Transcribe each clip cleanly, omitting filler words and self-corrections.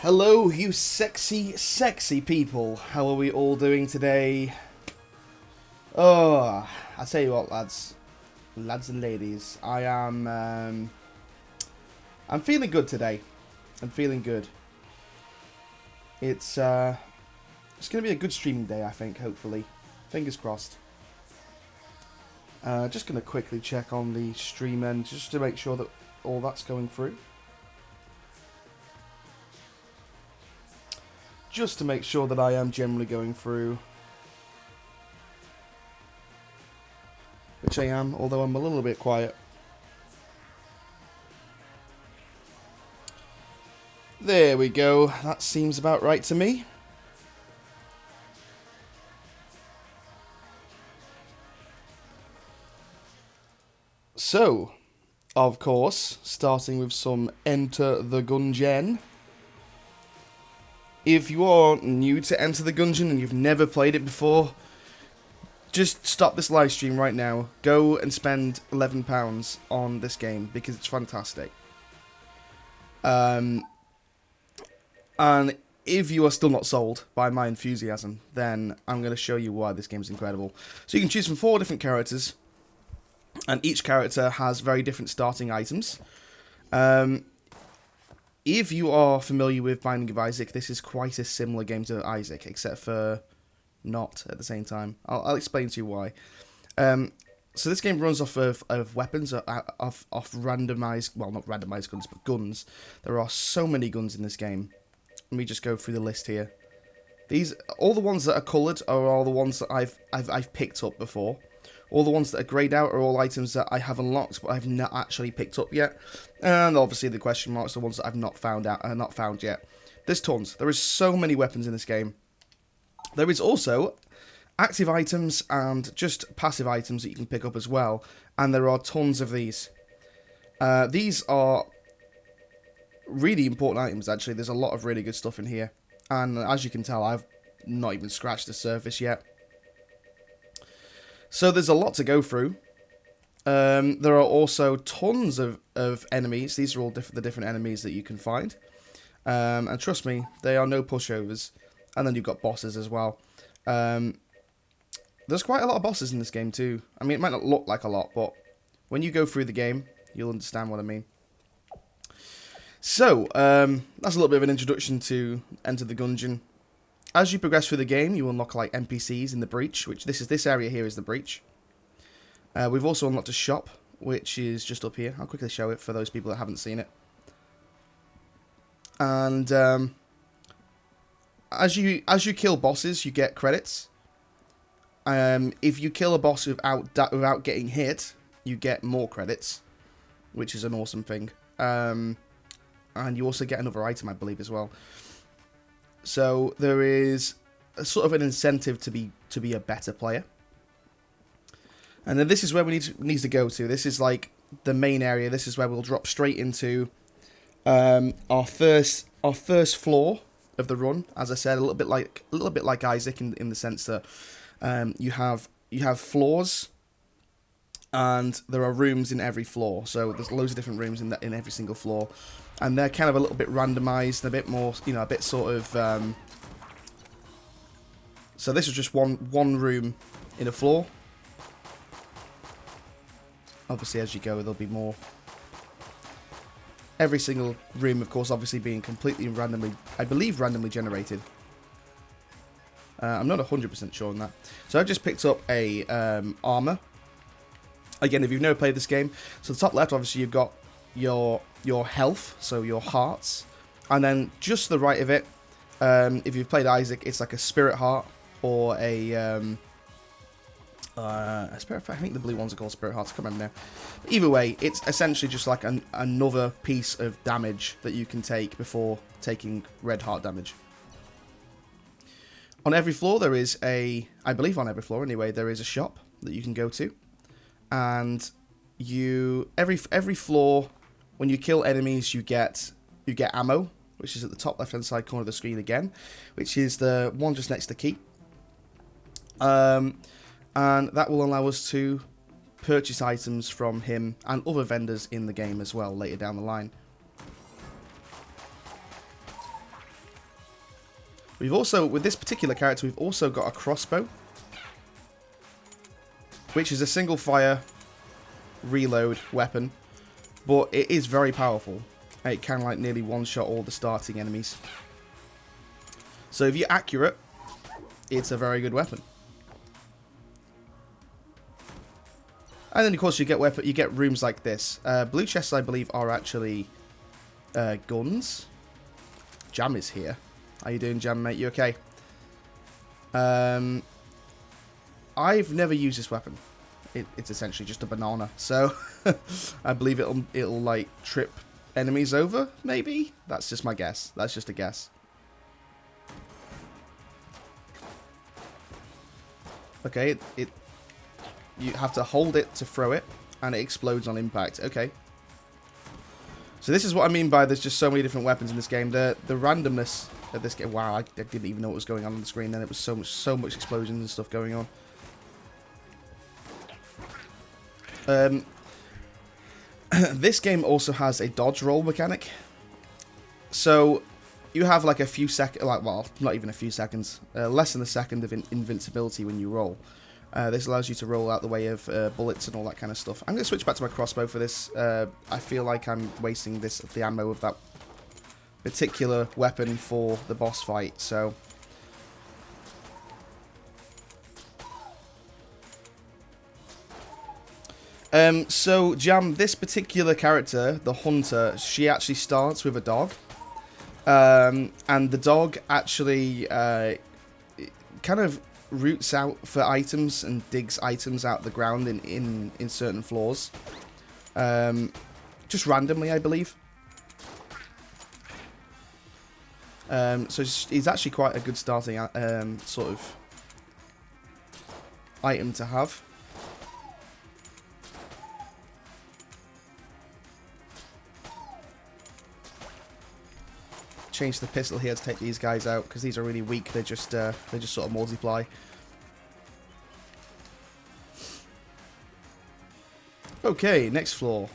Hello, you sexy, sexy people. How are we all doing today? Oh, I tell you what, lads and ladies, I'm feeling good today. I'm feeling good. It's gonna be a good streaming day, I think. Hopefully, fingers crossed. Just gonna quickly check on the stream end just to make sure that all that's going through. Just to make sure that I am generally going through. Which I am, although I'm a little bit quiet. There we go. That seems about right to me. So, of course, starting with some Enter the Gungeon. If you are new to Enter the Gungeon and you've never played it before, just stop this live stream right now. Go and spend £11 on this game because it's fantastic. And if you are still not sold by my enthusiasm, then I'm going to show you why this game is incredible. So you can choose from 4 different characters, and each character has very different starting items. If you are familiar with Binding of Isaac, this is quite a similar game to Isaac, except for not at the same time. I'll explain to you why. So this game runs off of weapons, off randomized, well, not randomized guns, but guns. There are so many guns in this game. Let me just go through the list here. All the ones that are coloured are all the ones that I've picked up before. All the ones that are greyed out are all items that I have unlocked, but I've not actually picked up yet. And obviously the question marks are the ones that I've not found yet. There's tons. There is so many weapons in this game. There is also active items and just passive items that you can pick up as well. And there are tons of these. These are really important items, actually. There's a lot of really good stuff in here. And as you can tell, I've not even scratched the surface yet. So there's a lot to go through. There are also tons of enemies. These are all the different enemies that you can find. And trust me, they are no pushovers. And then you've got bosses as well. There's quite a lot of bosses in this game too. I mean, it might not look like a lot, but when you go through the game, you'll understand what I mean. So, that's a little bit of an introduction to Enter the Gungeon. As you progress through the game, you unlock like NPCs in the breach, which this area here is the breach. We've also unlocked a shop, which is just up here. I'll quickly show it for those people that haven't seen it. And as you kill bosses, you get credits. If you kill a boss without getting hit, you get more credits, which is an awesome thing. And you also get another item, I believe, as well. So there is a sort of an incentive to be a better player. And then this is where we need to go to. This is like the main area. This is where we'll drop straight into our first floor of the run. As I said, a little bit like Isaac in the sense that you have floors, and there are rooms in every floor. So there's loads of different rooms in every single floor. And they're kind of a little bit randomized, a bit more, a bit sort of... So this is just one room in a floor. Obviously, as you go, there'll be more. Every single room, of course, obviously being completely randomly, I believe, randomly generated. I'm not 100% sure on that. So I've just picked up a armor. Again, if you've never played this game, so the top left, obviously, you've got your health, so your hearts, and then just to the right of it, if you've played Isaac, it's like a spirit heart or a spirit. I think the blue ones are called spirit hearts. I can't remember now. But either way, it's essentially just like another piece of damage that you can take before taking red heart damage. On every floor there is I believe on every floor anyway, there is a shop that you can go to, and every floor. When you kill enemies, you get ammo, which is at the top left-hand side corner of the screen again, which is the one just next to key. And that will allow us to purchase items from him and other vendors in the game as well later down the line. We've also, with this particular character, we've also got a crossbow, which is a single fire reload weapon, but it is very powerful. It can like nearly one-shot all the starting enemies. So if you're accurate, it's a very good weapon. And then of course you get rooms like this. Blue chests, I believe, are actually guns. Jam is here. How you doing, Jam, mate? You okay? I've never used this weapon. It's essentially just a banana. So I believe it'll like trip enemies over. Maybe that's just my guess. That's just a guess. Okay, you have to hold it to throw it, and it explodes on impact. Okay. So this is what I mean by there's just so many different weapons in this game. The randomness of this game. Wow, I didn't even know what was going on the screen. Then it was so much explosions and stuff going on. This game also has a dodge roll mechanic. So you have like a few seconds, well, not even a few seconds, less than a second of invincibility when you roll. This allows you to roll out the way of bullets and all that kind of stuff. I'm going to switch back to my crossbow for this. I feel like I'm wasting the ammo of that particular weapon for the boss fight, so... So, Jam, this particular character, the Hunter, she actually starts with a dog. And the dog actually kind of roots out for items and digs items out of the ground in certain floors. Just randomly, I believe. So he's actually quite a good starting sort of item to have. Change the pistol here to take these guys out because these are really weak. They just sort of multiply. Okay, next floor.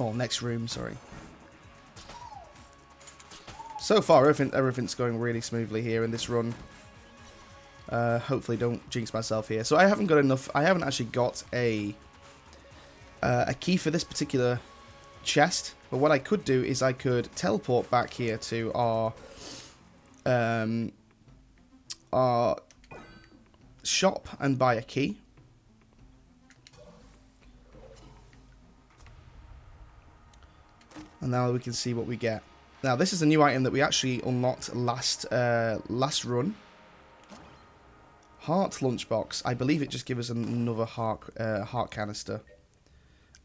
Oh, next room. Sorry. So far, everything's going really smoothly here in this run. Hopefully, don't jinx myself here. So I haven't got enough. I haven't actually got a key for this particular chest, but what I could do is I could teleport back here to our shop and buy a key. And now we can see what we get. Now this is a new item that we actually unlocked last run. Heart lunchbox. I believe it just gives us another heart canister.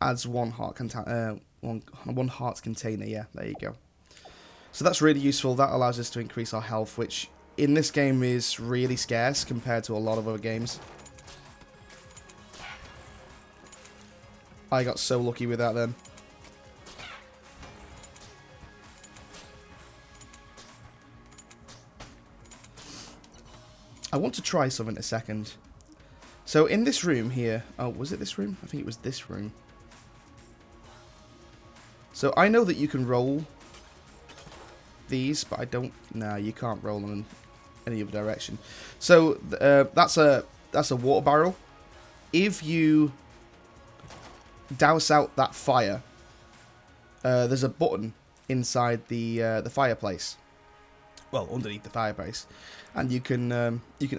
Adds one heart container. Yeah, there you go. So that's really useful. That allows us to increase our health, which in this game is really scarce compared to a lot of other games. I got so lucky with that then. I want to try something in a second. So in this room here... Oh, was it this room? I think it was this room. So I know that you can roll these, but I don't... Nah, you can't roll them in any other direction. So that's a water barrel. If you douse out that fire, there's a button inside the fireplace. Well, underneath the fireplace, and you can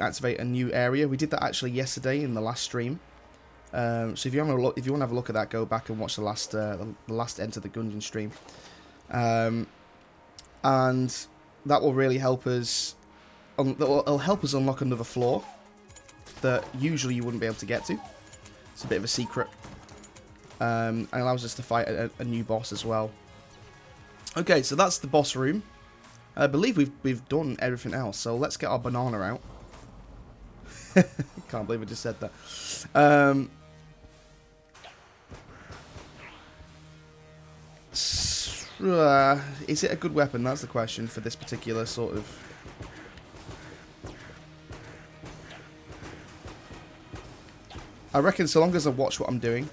activate a new area. We did that actually yesterday in the last stream. So if you want to have a look at that, go back and watch the last Enter the Gungeon stream, and that will really help us. It'll help us unlock another floor that usually you wouldn't be able to get to. It's a bit of a secret, and allows us to fight a new boss as well. Okay, so that's the boss room. I believe we've done everything else, so let's get our banana out. Can't believe I just said that. Is it a good weapon? That's the question for this particular sort of... I reckon so long as I watch what I'm doing.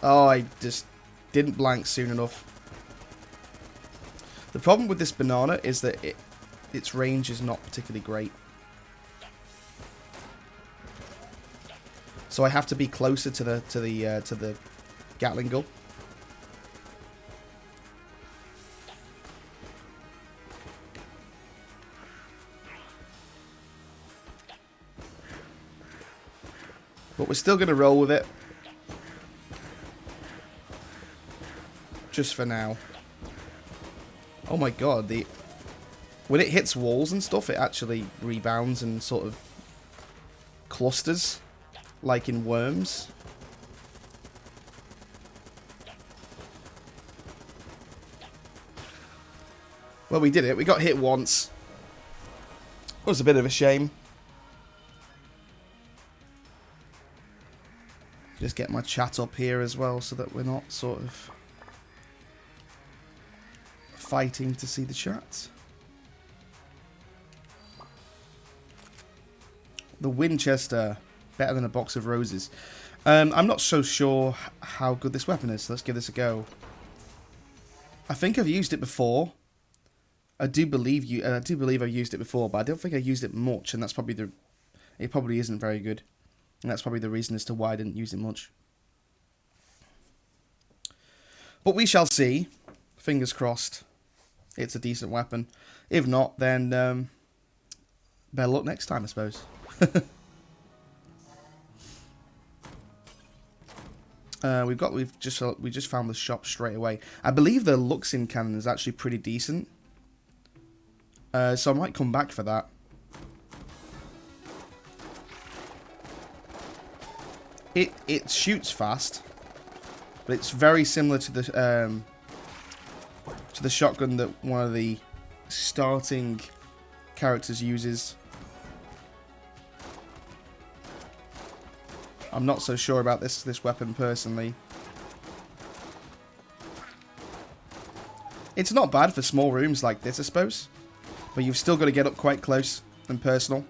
Oh, I just didn't blank soon enough. The problem with this banana is that its range is not particularly great. So I have to be closer to the Gatling gun. But we're still going to roll with it. Just for now. Oh my god, when it hits walls and stuff, it actually rebounds and sort of clusters, like in Worms. Well, we did it. We got hit once. It was a bit of a shame. Just get my chat up here as well so that we're not sort of fighting to see the chat. The Winchester, better than a box of roses. I'm not so sure how good this weapon is. So let's give this a go. I think I've used it before. I do believe I've used it before, but I don't think I used it much, and that's probably it probably isn't very good. And that's probably the reason as to why I didn't use it much. But we shall see. Fingers crossed. It's a decent weapon. If not, then better luck next time, I suppose. we just found the shop straight away. I believe the Luxin cannon is actually pretty decent. So I might come back for that. It shoots fast, but it's very similar to the shotgun that one of the starting characters uses. I'm not so sure about this weapon personally. It's not bad for small rooms like this, I suppose, but you've still got to get up quite close and personal.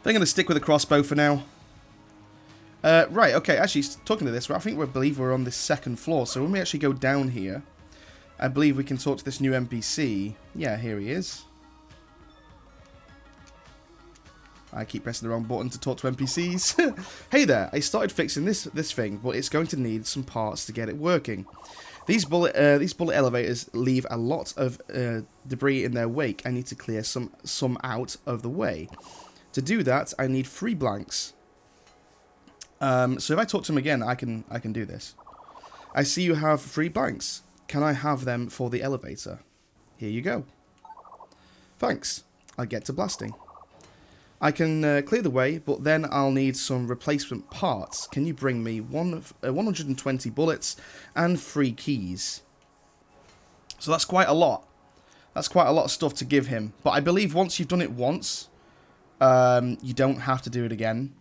But I'm going to stick with the crossbow for now. Right, okay, actually, talking to this, I believe we're on the second floor, so when we actually go down here, I believe we can talk to this new NPC. Yeah, here he is. I keep pressing the wrong button to talk to NPCs. Hey there, I started fixing this thing, but it's going to need some parts to get it working. These bullet elevators leave a lot of debris in their wake. I need to clear some out of the way. To do that, I need 3 blanks. So if I talk to him again, I can do this. I see you have 3 blanks. Can I have them for the elevator? Here you go. Thanks. I'll get to blasting. I can clear the way, but then I'll need some replacement parts. Can you bring me 120 bullets and 3 keys? So that's quite a lot. That's quite a lot of stuff to give him. But I believe once you've done it once, you don't have to do it again.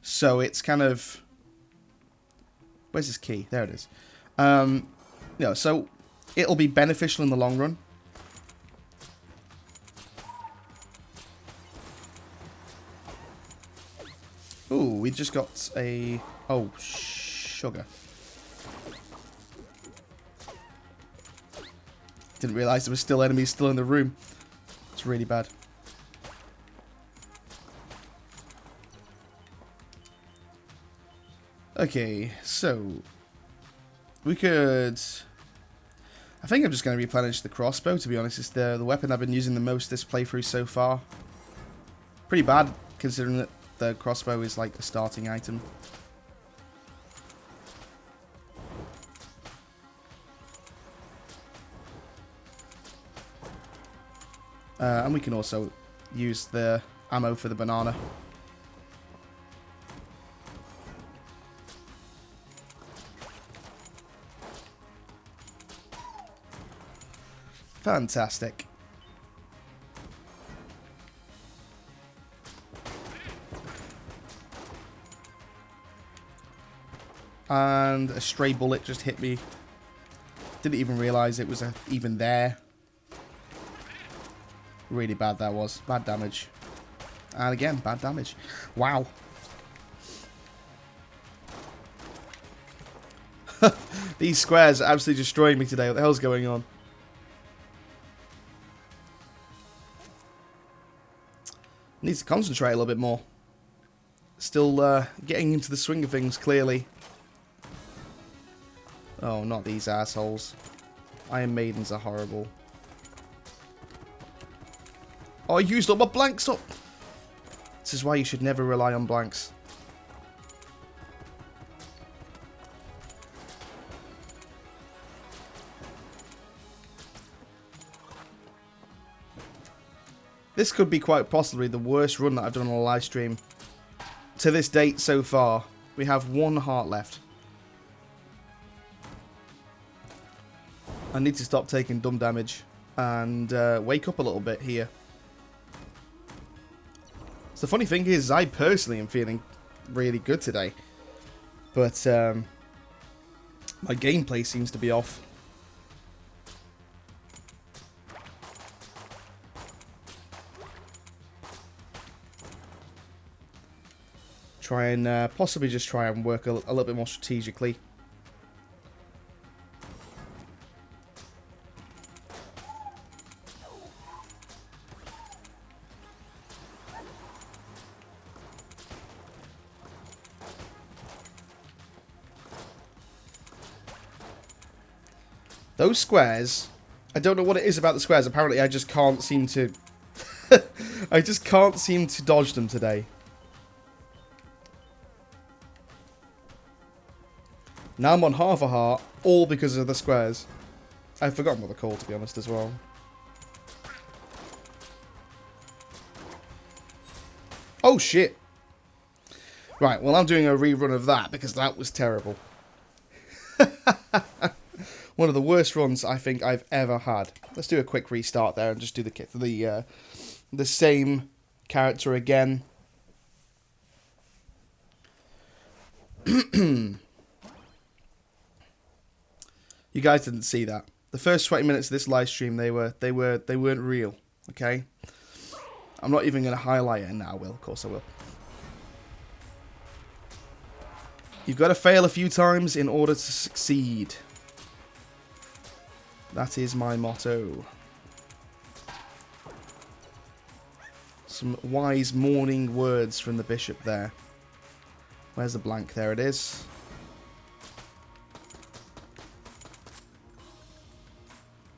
So it's kind of... Where's his key? There it is. So it'll be beneficial in the long run. Ooh, we just got a... Oh, sugar. Didn't realise there were still enemies still in the room. It's really bad. Okay, so... We could... I think I'm just going to replenish the crossbow, to be honest. It's the weapon I've been using the most this playthrough so far. Pretty bad, considering that the crossbow is like a starting item. And we can also use the ammo for the banana. Fantastic. And a stray bullet just hit me. Didn't even realise it was even there. Really bad that was. Bad damage. And again, bad damage. Wow. These squares are absolutely destroying me today. What the hell's going on? Need to concentrate a little bit more. Still getting into the swing of things, clearly. Oh, not these assholes. Iron Maidens are horrible. Oh, I used up my blanks up. This is why you should never rely on blanks. This could be quite possibly the worst run that I've done on a live stream to this date so far. We have 1 heart left. I need to stop taking dumb damage and wake up a little bit here. So the funny thing is, I personally am feeling really good today. But my gameplay seems to be off. Try and possibly just try and work a little bit more strategically. Those squares, I don't know what it is about the squares. Apparently, I just can't seem to... I just can't seem to dodge them today. Now I'm on half a heart, all because of the squares. I've forgotten what they're called, to be honest, as well. Oh, shit. Right, well, I'm doing a rerun of that, because that was terrible. One of the worst runs I think I've ever had. Let's do a quick restart there and just do the same character again. You guys didn't see that. The first 20 minutes of this live stream, they weren't real. Okay. I'm not even going to highlight it now. I will, of course I will. You've got to fail a few times in order to succeed. That is my motto. Some wise morning words from the bishop there. Where's the blank? There it is.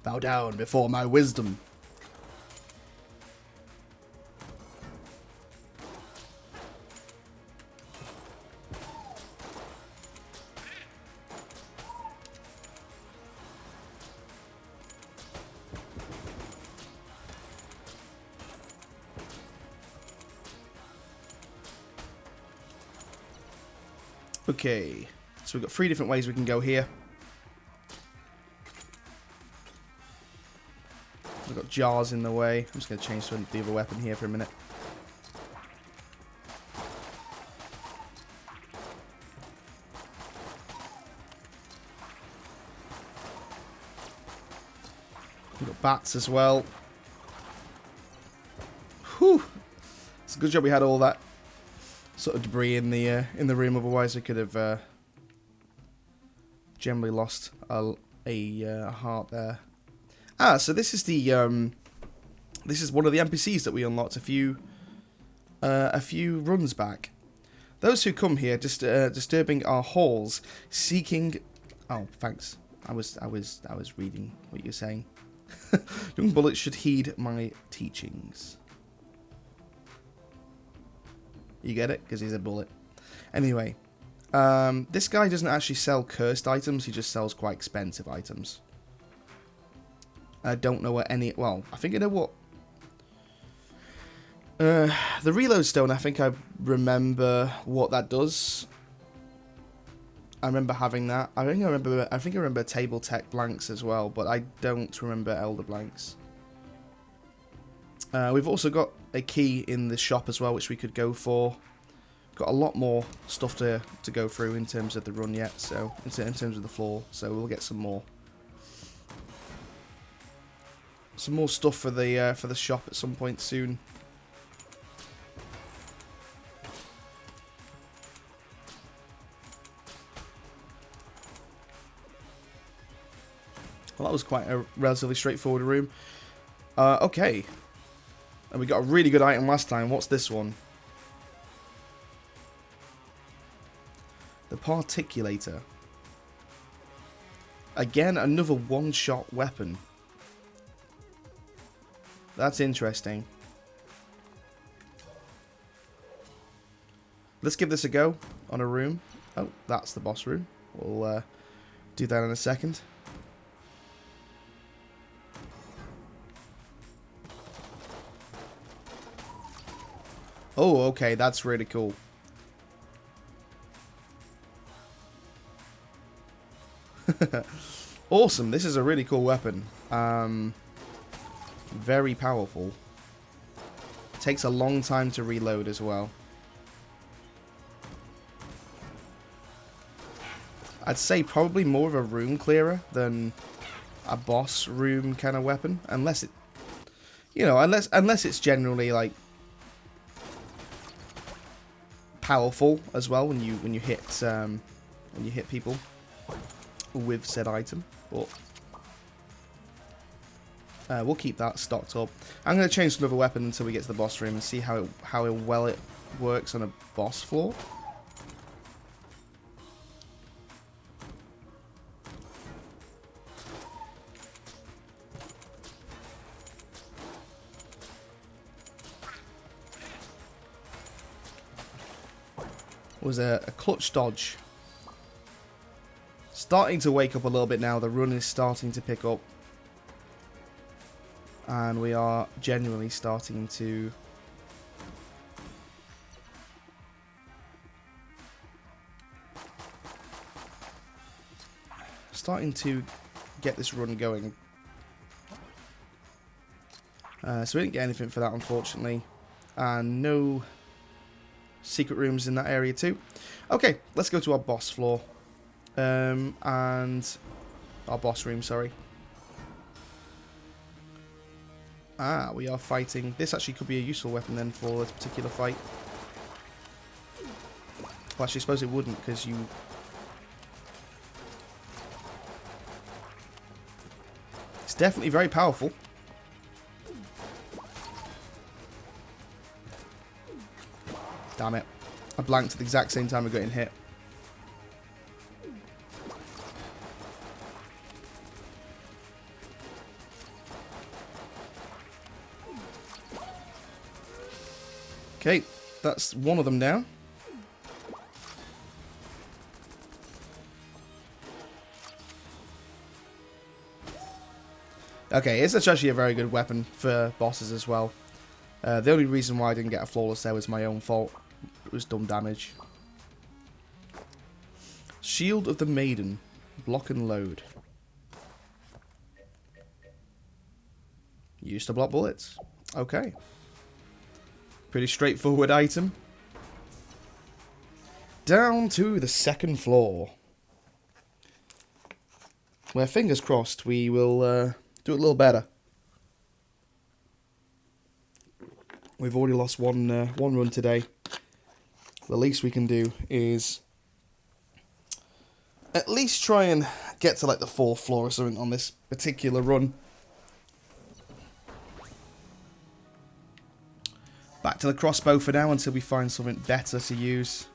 Bow down before my wisdom. Okay, so we've got 3 different ways we can go here. We've got jars in the way. I'm just going to change to the other weapon here for a minute. We've got bats as well. Whew! It's a good job we had all that sort of debris in the room. Otherwise, we could have generally lost a heart there. Ah, so this is the this is one of the NPCs that we unlocked a few runs back. Those who come here disturbing our halls, seeking. Oh, thanks. I was reading what you're saying. Young bullets should heed my teachings. You get it? Because he's a bullet. Anyway, this guy doesn't actually sell cursed items. He just sells quite expensive items. I don't know what any... Well, I think I know what... the reload stone, I think I remember what that does. I remember having that. I think I remember table tech blanks as well, but I don't remember elder blanks. We've also got a key in the shop as well, which we could go for. Got a lot more stuff to go through in terms of the run yet, so in terms of the floor, so we'll get some more stuff for the shop at some point soon. Well, that was quite a relatively straightforward room. Okay. And we got a really good item last time. What's this one? The Particulator. Again, another one-shot weapon. That's interesting. Let's give this a go on a room. Oh, that's the boss room. We'll do that in a second. Oh, okay, that's really cool. Awesome, this is a really cool weapon. Very powerful. Takes a long time to reload as well. I'd say probably more of a room clearer than a boss room kind of weapon, unless it, you know, unless it's generally like powerful as well when you hit people with said item. But we'll keep that stocked up. I'm going to change to another weapon until we get to the boss room and see how well it works on a boss floor. Was a clutch dodge. Starting to wake up a little bit now. The run is starting to pick up. And we are genuinely starting to get this run going. So we didn't get anything for that, unfortunately. And no secret rooms in that area too. Okay, let's go to our boss floor. And our boss room, sorry. Ah, we are fighting. This actually could be a useful weapon then for this particular fight. Well, actually, I suppose it wouldn't, because you... It's definitely very powerful. Damn it. I blanked at the exact same time I got hit. Okay, that's one of them down. Okay, it's actually a very good weapon for bosses as well. The only reason why I didn't get a flawless there was my own fault. It was dumb damage. Shield of the Maiden. Block and load. Used to block bullets. Okay. Pretty straightforward item. Down to the second floor. Where, fingers crossed, we will do it a little better. We've already lost one run today. The least we can do is at least try and get to like the 4th floor or something on this particular run. Back to the crossbow for now until we find something better to use.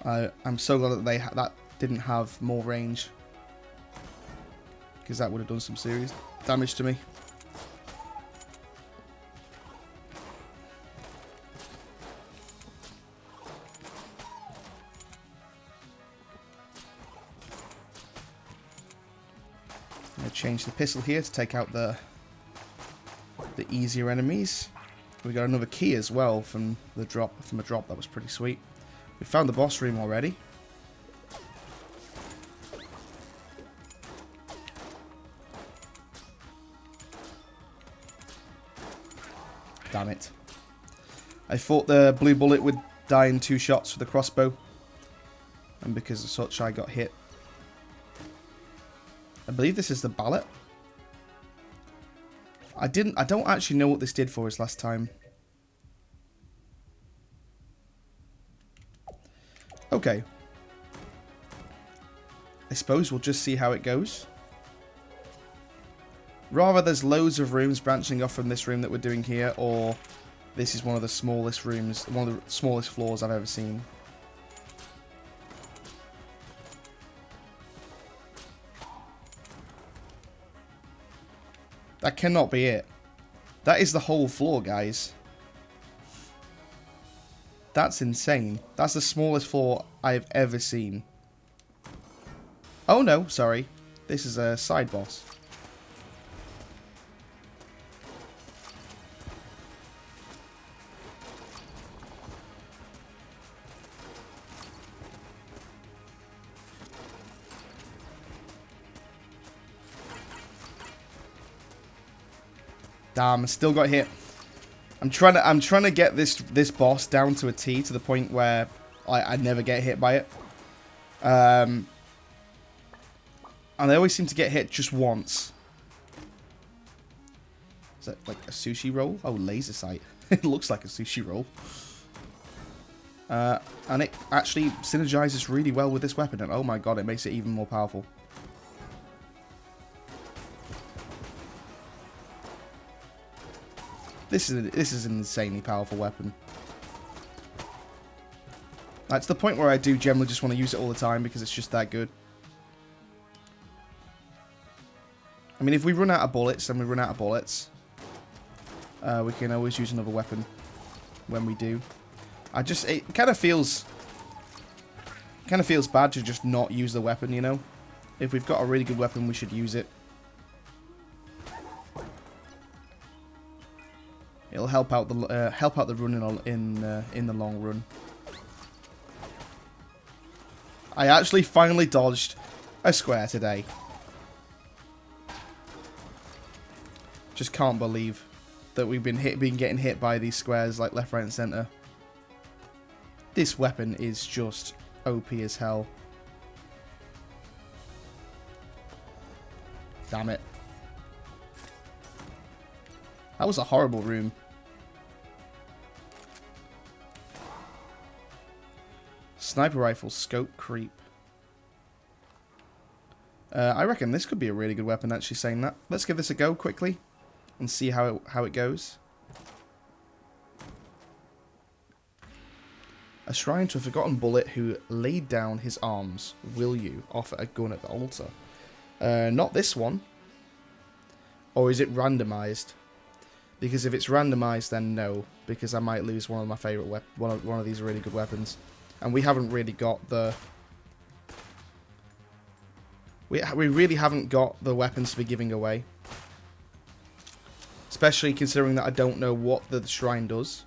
I'm so glad that that didn't have more range, because that would have done some serious damage to me. I'm going to change the pistol here to take out the easier enemies. We got another key as well from a drop that was pretty sweet. We found the boss room already. Damn it. I thought the blue bullet would die in 2 shots with the crossbow, and because of such I got hit. I believe this is the mallet. I don't actually know what this did for us last time. Okay. I suppose we'll just see how it goes. Rather there's loads of rooms branching off from this room that we're doing here, or this is one of the smallest rooms, one of the smallest floors I've ever seen. That cannot be it. That is the whole floor, guys. That's insane. That's the smallest floor I've ever seen. Oh no, sorry. This is a side boss. Damn, I still got hit. I'm trying to get this boss down to a T, to the point where I never get hit by it. And I always seem to get hit just once. Is that like a sushi roll? Oh, laser sight. It looks like a sushi roll. And it actually synergizes really well with this weapon. And oh my god, it makes it even more powerful. This is an insanely powerful weapon. That's the point where I do generally just want to use it all the time because it's just that good. I mean, if we run out of bullets, then we run out of bullets. We can always use another weapon when we do. It kind of feels bad to just not use the weapon, you know? If we've got a really good weapon, we should use it. It'll help out the run in the long run. I actually finally dodged a square today. Just can't believe that we've been getting hit by these squares like left, right, and center. This weapon is just OP as hell. Damn it. That was a horrible room. Sniper rifle, scope, creep. I reckon this could be a really good weapon, actually, saying that. Let's give this a go quickly and see how it goes. A shrine to a forgotten bullet who laid down his arms. Will you offer a gun at the altar? Not this one. Or is it randomized? Because if it's randomized, then no. Because I might lose one of my favorite one of these really good weapons. And we haven't really got the... We really haven't got the weapons to be giving away. Especially considering that I don't know what the shrine does.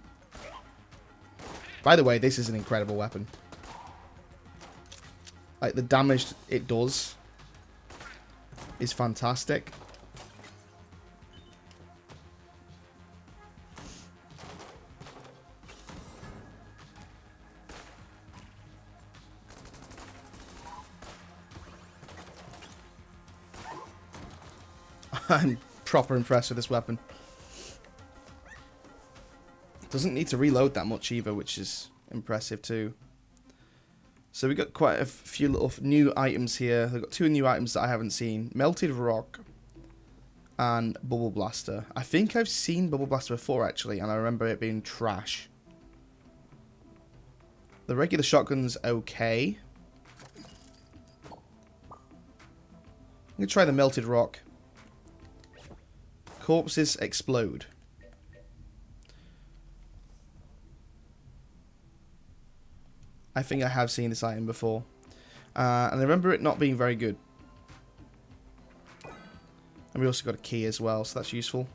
By the way, this is an incredible weapon. Like, the damage it does is fantastic. I'm proper impressed with this weapon. Doesn't need to reload that much either, which is impressive too. So we got quite a few little new items here. We've got two new items that I haven't seen. Melted Rock and Bubble Blaster. I think I've seen Bubble Blaster before, actually, and I remember it being trash. The regular shotgun's okay. I'm going to try the Melted Rock. Corpses explode. I think I have seen this item before. And I remember it not being very good. And we also got a key as well, so that's useful.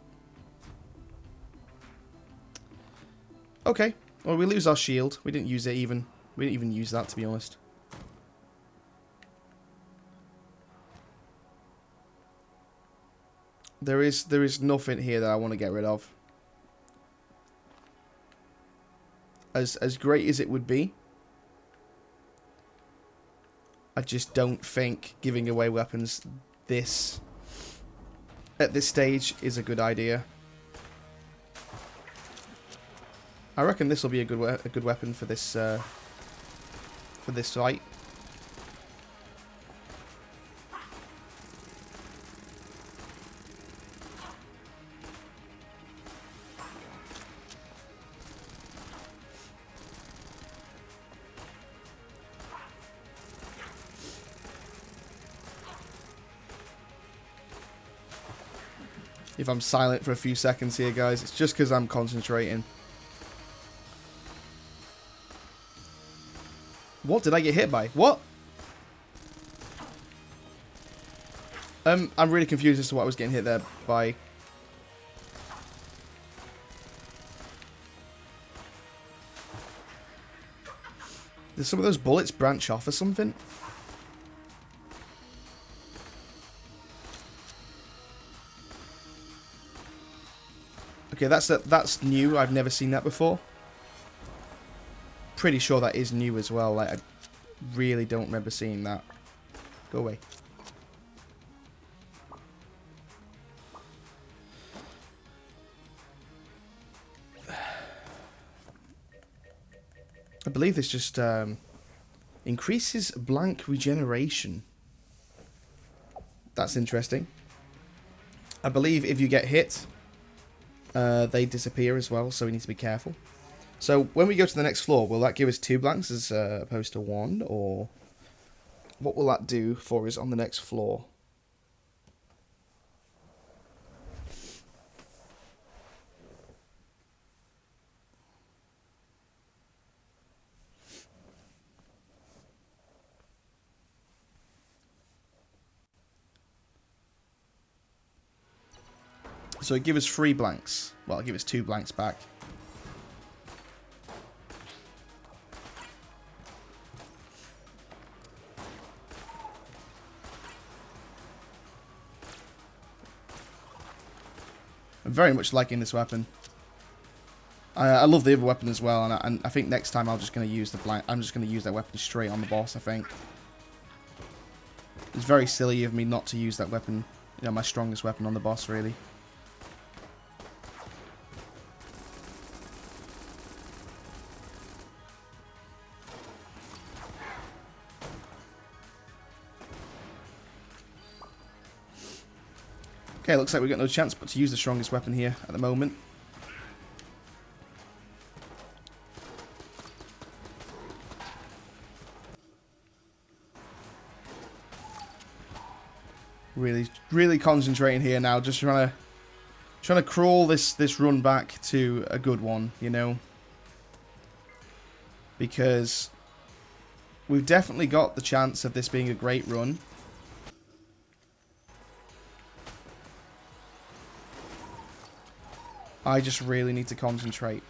Okay. Well, we lose our shield. We didn't use it even. We didn't even use that, to be honest. There is nothing here that I want to get rid of. As great as it would be, I just don't think giving away weapons at this stage is a good idea. I reckon this will be a good weapon for this fight. If I'm silent for a few seconds here, guys, it's just because I'm concentrating. What did I get hit by? What? I'm really confused as to what I was getting hit there by. Did some of those bullets branch off or something? Okay, that's new. I've never seen that before. Pretty sure that is new as well. Like, I really don't remember seeing that. Go away. I believe this just increases blank regeneration. That's interesting. I believe if you get hit, they disappear as well, so we need to be careful. So when we go to the next floor, will that give us 2 blanks as opposed to 1, or what will that do for us on the next floor? So it gives us 3 blanks. Well, it'll give us 2 blanks back. I'm very much liking this weapon. I love the other weapon as well, and I think next time I'm just going to use the blank. I'm just going to use that weapon straight on the boss. I think it's very silly of me not to use that weapon. You know, my strongest weapon on the boss, really. Okay, looks like we've got no chance but to use the strongest weapon here at the moment. Really concentrating here now, just trying to crawl this run back to a good one, you know. Because we've definitely got the chance of this being a great run. I just really need to concentrate.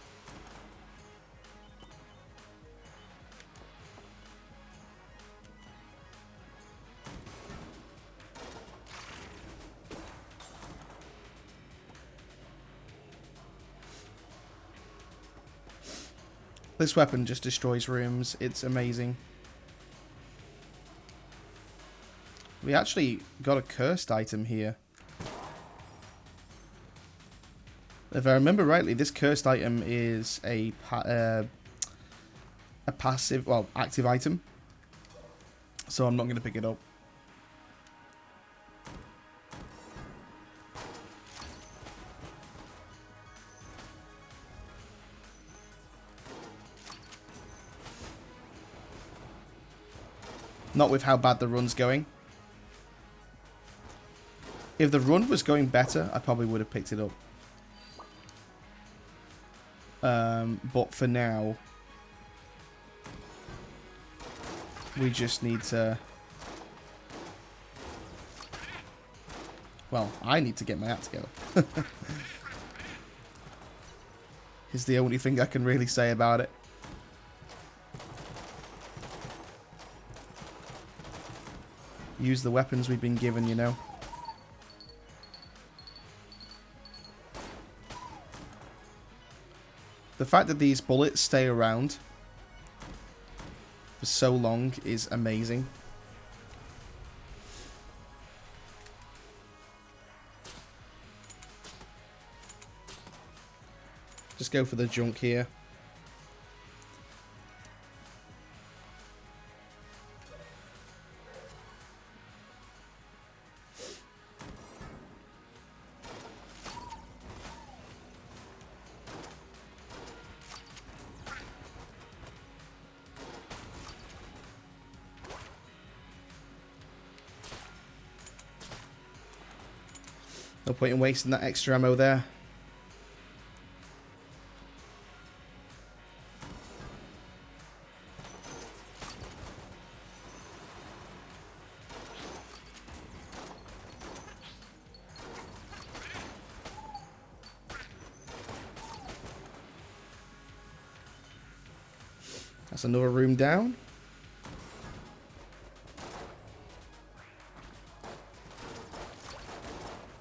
This weapon just destroys rooms. It's amazing. We actually got a cursed item here. If I remember rightly, this cursed item is a passive, well, active item. So I'm not going to pick it up. Not with how bad the run's going. If the run was going better, I probably would have picked it up. But for now, we just need to... Well, I need to get my act together. Is the only thing I can really say about it. Use the weapons we've been given, you know. The fact that these bullets stay around for so long is amazing. Just go for the junk here. No point in wasting that extra ammo there. That's another room down.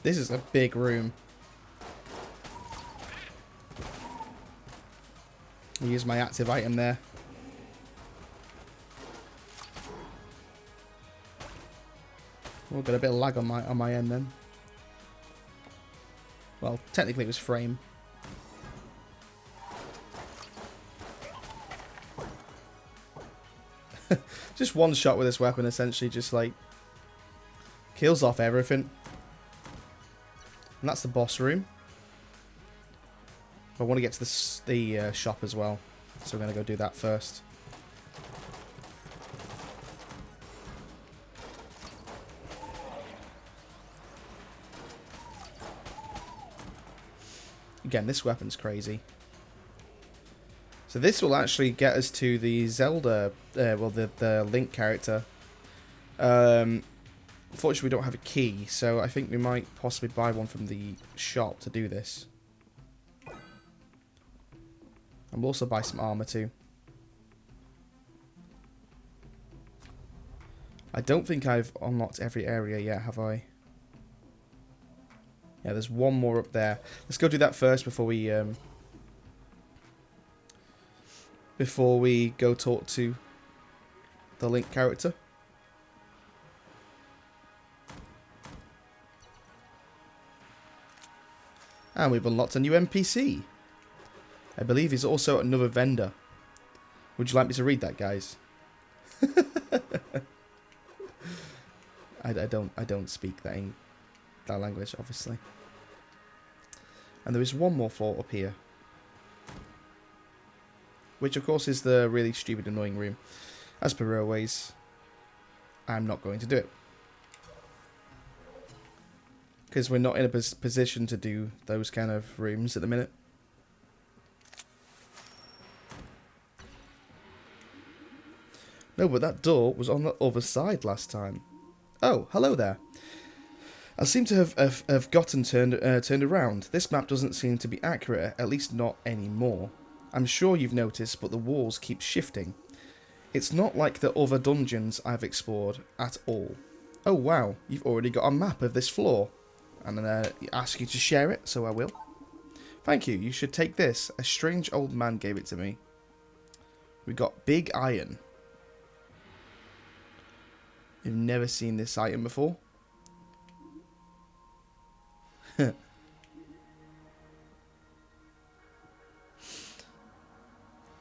This is a big room. I'll use my active item there. Oh, got a bit of lag on my end then. Well, technically it was frame. Just one shot with this weapon essentially just like kills off everything. And that's the boss room. I want to get to the shop as well, so we're going to go do that first. Again, this weapon's crazy. So this will actually get us to the Zelda, well, the Link character. Unfortunately, we don't have a key, so I think we might possibly buy one from the shop to do this. And we'll also buy some armor too. I don't think I've unlocked every area yet, have I? Yeah, there's one more up there. Let's go do that first before we go talk to the Link character. And we've unlocked a new NPC. I believe he's also another vendor. Would you like me to read that, guys? I don't speak that language, obviously. And there is one more floor up here, which of course is the really stupid, annoying room. As per Railways, I'm not going to do it. Because we're not in a position to do those kind of rooms at the minute. No, but that door was on the other side last time. Oh, hello there. I seem to have gotten turned around. This map doesn't seem to be accurate, at least not anymore. I'm sure you've noticed, but the walls keep shifting. It's not like the other dungeons I've explored at all. Oh wow, you've already got a map of this floor. I'm going to ask you to share it, so I will. Thank you, you should take this. A strange old man gave it to me. We got big iron. You've never seen this item before?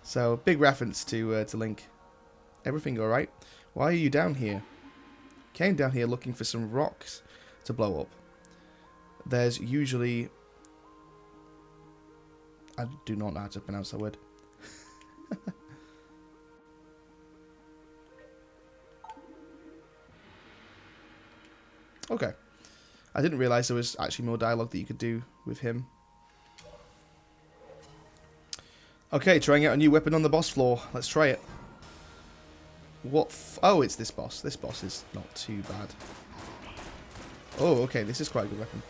So, big reference to Link. Everything alright? Why are you down here? Came down here looking for some rocks to blow up. There's usually... I do not know how to pronounce that word. Okay. I didn't realise there was actually more dialogue that you could do with him. Okay, trying out a new weapon on the boss floor. Let's try it. What oh, it's this boss. This boss is not too bad. Oh, okay, this is quite a good weapon.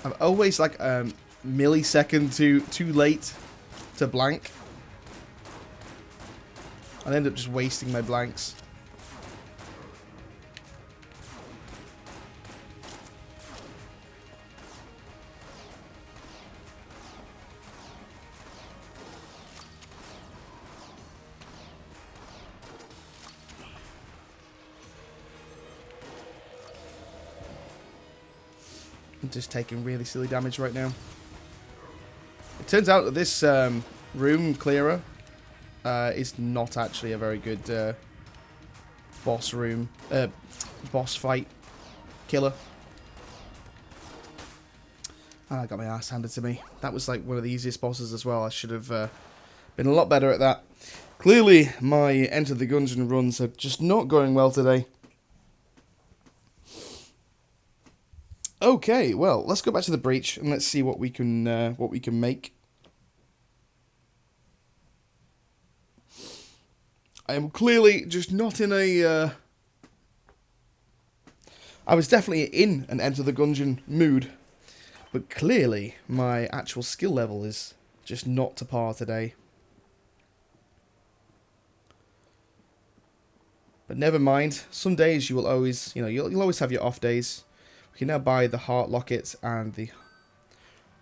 I'm always like millisecond too late to blank. I end up just wasting my blanks. I'm just taking really silly damage right now. It turns out that this room clearer is not actually a very good boss fight killer. I got my ass handed to me. That was like one of the easiest bosses as well. I should have been a lot better at that. Clearly, my Enter the Gungeon runs are just not going well today. Okay, well, let's go back to the breach and let's see what we can make. I am clearly just not in a. I was definitely in an Enter the Gungeon mood, but clearly my actual skill level is just not to par today. But never mind. Some days you will always, you'll always have your off days. We can now buy the heart locket and the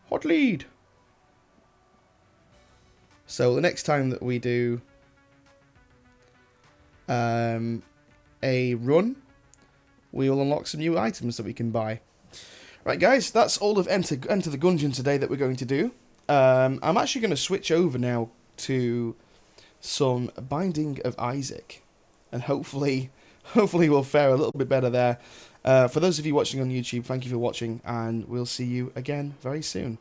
hot lead. So the next time that we do a run, we will unlock some new items that we can buy. Right, guys, that's all of Enter the Gungeon today that we're going to do. I'm actually going to switch over now to some Binding of Isaac, and hopefully we'll fare a little bit better there. For those of you watching on YouTube, thank you for watching, and we'll see you again very soon.